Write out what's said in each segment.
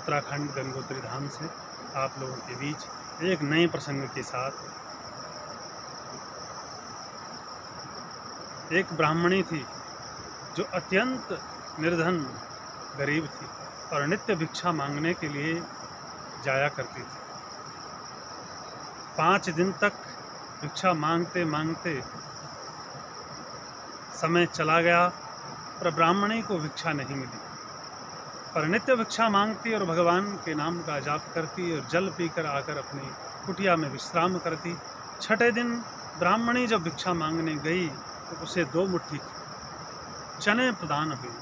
उत्तराखंड गंगोत्री धाम से आप लोगों के बीच एक नए प्रसंग के साथ। एक ब्राह्मणी थी जो अत्यंत निर्धन गरीब थी और नित्य भिक्षा मांगने के लिए जाया करती थी। 5 दिन तक भिक्षा मांगते मांगते समय चला गया पर ब्राह्मणी को भिक्षा नहीं मिली, पर नित्य भिक्षा मांगती और भगवान के नाम का जाप करती और जल पीकर आकर अपनी कुटिया में विश्राम करती। 6ठे दिन ब्राह्मणी जब भिक्षा मांगने गई तो उसे 2 मुट्ठी चने प्रदान हुए।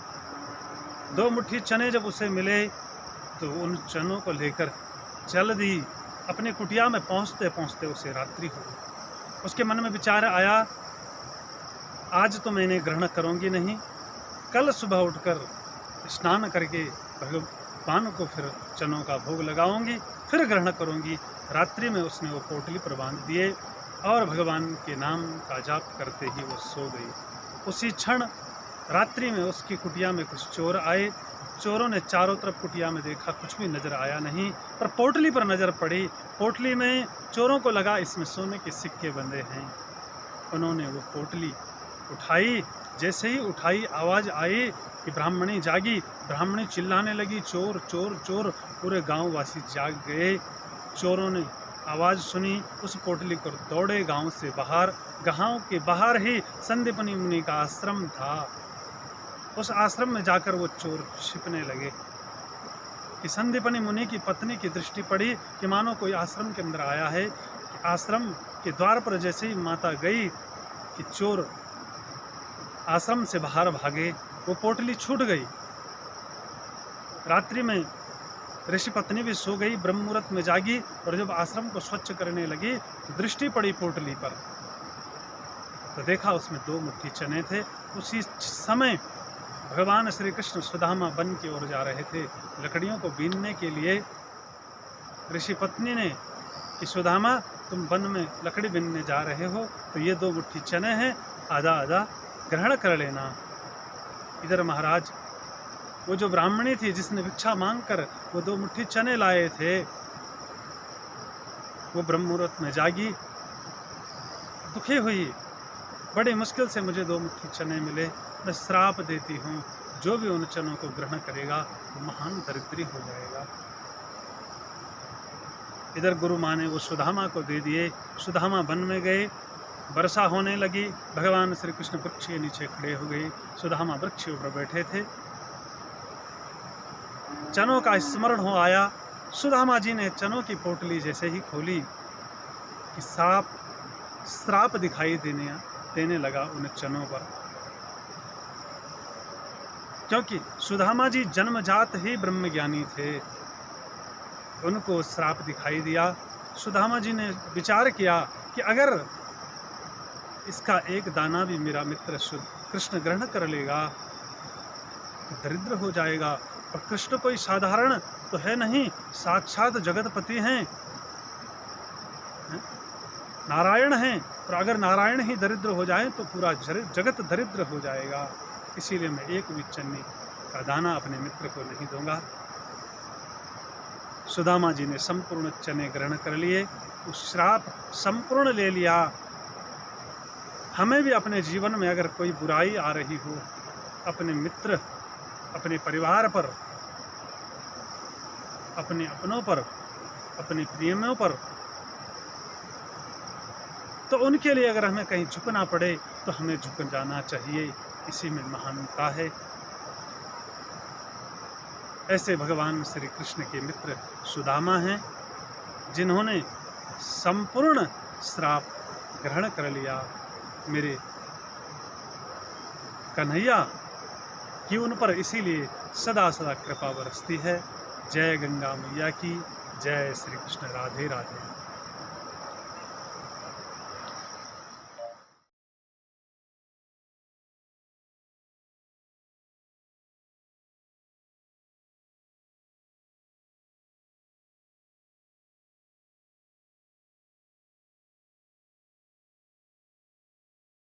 2 मुट्ठी चने जब उसे मिले तो उन चनों को लेकर चल दी। अपने कुटिया में पहुँचते पहुँचते उसे रात्रि हो गई। उसके मन में विचार आया, आज तो मैंने ग्रहण करूँगी नहीं, कल सुबह उठकर स्नान करके भगवान को फिर चनों का भोग लगाऊंगी, फिर ग्रहण करूंगी। रात्रि में उसने वो पोटली पर बांध दिए और भगवान के नाम का जाप करते ही वो सो गई। उसी क्षण रात्रि में उसकी कुटिया में कुछ चोर आए। चोरों ने चारों तरफ कुटिया में देखा, कुछ भी नजर आया नहीं, पर पोटली पर नजर पड़ी। पोटली में चोरों को लगा इसमें सोने के सिक्के बंधे हैं। उन्होंने वो पोटली उठाई। जैसे ही उठाई आवाज़ आई कि ब्राह्मणी जागी। ब्राह्मणी चिल्लाने लगी, चोर चोर चोर। पूरे गांव वासी जाग गए। चोरों ने आवाज़ सुनी, उस पोटली पर दौड़े गांव से बाहर। गांव के बाहर ही संदीपनी मुनि का आश्रम था। उस आश्रम में जाकर वो चोर छिपने लगे कि संदीपनी मुनि की पत्नी की दृष्टि पड़ी कि मानो कोई आश्रम के अंदर आया है। आश्रम के द्वार पर जैसे ही माता गई कि चोर आश्रम से बाहर भागे। वो पोटली छूट गई। रात्रि में ऋषि पत्नी भी सो गई, ब्रह्म मुहूर्त में जागी और जब आश्रम को स्वच्छ करने लगी तो दृष्टि पड़ी पोटली पर, तो देखा उसमें 2 मुट्ठी चने थे। उसी समय भगवान श्री कृष्ण सुदामा वन की ओर जा रहे थे लकड़ियों को बीनने के लिए। ऋषि पत्नी ने कि सुदामा, तुम वन में लकड़ी बीनने जा रहे हो तो ये 2 मुट्ठी चने हैं, आधा आधा ग्रहण कर लेना। इधर महाराज, वो जो ब्राह्मणी थी जिसने भिक्षा मांगकर वो 2 मुट्ठी चने लाए थे, वो ब्रह्म मुहूर्त में जागी, दुखी हुई, बड़ी मुश्किल से मुझे 2 मुट्ठी चने मिले, मैं श्राप देती हूँ, जो भी उन चनों को ग्रहण करेगा वो महान दरिद्री हो जाएगा। इधर गुरु माँ ने वो सुदामा को दे दिए। सुदामा वन में गए, वर्षा होने लगी। भगवान श्री कृष्ण वृक्ष के नीचे खड़े हो गए। सुदामा वृक्ष ऊपर बैठे थे। चनों का स्मरण हो आया। सुदामा जी ने चनों की पोटली जैसे ही खोली कि श्राप दिखाई देने लगा उन चनों पर, क्योंकि सुदामा जी जन्मजात ही ब्रह्मज्ञानी थे। उनको श्राप दिखाई दिया। सुदामा जी ने विचार किया कि अगर इसका एक दाना भी मेरा मित्र कृष्ण ग्रहण कर लेगा तो दरिद्र हो जाएगा। और कृष्ण कोई साधारण तो है नहीं, साक्षात जगतपति हैं, नारायण हैं। और अगर नारायण ही दरिद्र हो जाए तो पूरा जगत दरिद्र हो जाएगा। इसीलिए मैं एक भी चन्नी का दाना अपने मित्र को नहीं दूंगा। सुदामा जी ने संपूर्ण चने ग्रहण कर लिए, उस श्राप संपूर्ण ले लिया। हमें भी अपने जीवन में अगर कोई बुराई आ रही हो, अपने मित्र, अपने परिवार पर, अपने अपनों पर, अपने प्रियमों पर, तो उनके लिए अगर हमें कहीं झुकना पड़े तो हमें झुक जाना चाहिए। इसी में महानता है। ऐसे भगवान श्री कृष्ण के मित्र सुदामा हैं, जिन्होंने संपूर्ण श्राप ग्रहण कर लिया। मेरे कन्हैया की उन पर इसीलिए सदा सदा कृपा बरसती है। जय गंगा मैया की जय। श्री कृष्ण। राधे राधे।